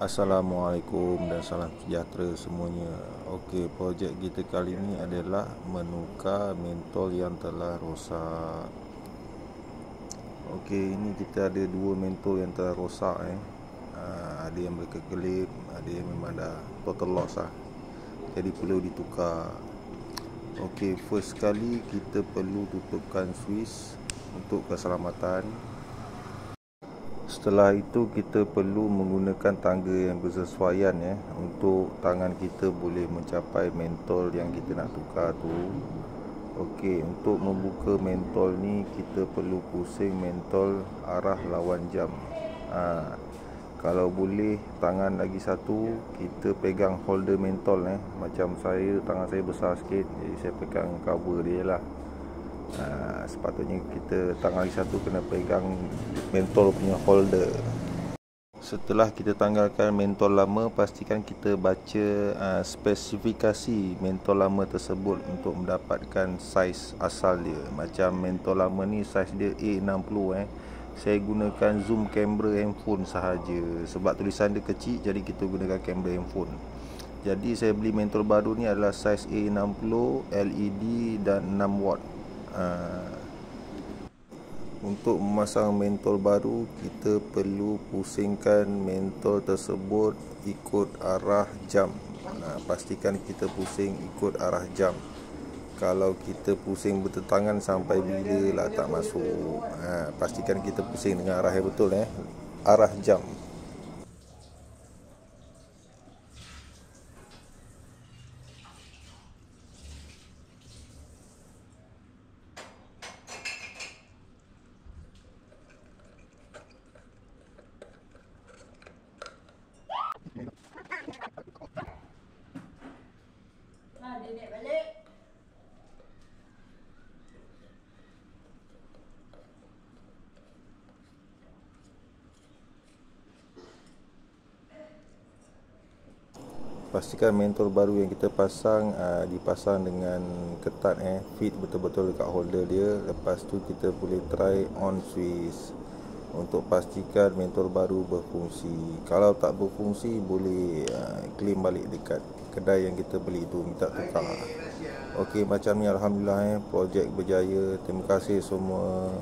Assalamualaikum dan salam sejahtera semuanya. Okey, projek kita kali ini adalah menukar mentol yang telah rosak. Okey, ini kita ada dua mentol yang telah rosak ada yang berkelip, ada yang memang dah total loss lah. Jadi perlu ditukar. Okey, first kali kita perlu tutupkan switch untuk keselamatan. Setelah itu kita perlu menggunakan tangga yang bersesuaian untuk tangan kita boleh mencapai mentol yang kita nak tukar tu. Okey, untuk membuka mentol ni kita perlu pusing mentol arah lawan jam. Kalau boleh tangan lagi satu kita pegang holder mentol macam tangan saya besar sikit, jadi saya pegang cover dia lah. Sepatutnya kita tangan lagi satu kena pegang mentol punya holder. Setelah kita tanggalkan mentol lama, pastikan kita baca spesifikasi mentol lama tersebut untuk mendapatkan saiz asal dia. Macam mentol lama ni saiz dia A60 Saya gunakan zoom kamera handphone sahaja sebab tulisan dia kecil, jadi kita gunakan kamera handphone. Jadi saya beli mentol baru ni adalah saiz A60, LED dan 6 watt. Untuk memasang mentol baru, kita perlu pusingkan mentol tersebut ikut arah jam. Pastikan kita pusing ikut arah jam. Kalau kita pusing bertentangan sampai bila lah tak masuk. Pastikan kita pusing dengan arah yang betul arah jam. Dia naik balik. Pastikan mentol baru yang kita pasang dipasang dengan ketat fit betul-betul dekat holder dia. Lepas tu kita boleh try on switch untuk pastikan mentol baru berfungsi. Kalau tak berfungsi, boleh claim balik dekat kedai yang kita beli tu, minta tukar. Okey, macam ni alhamdulillah projek berjaya. Terima kasih semua.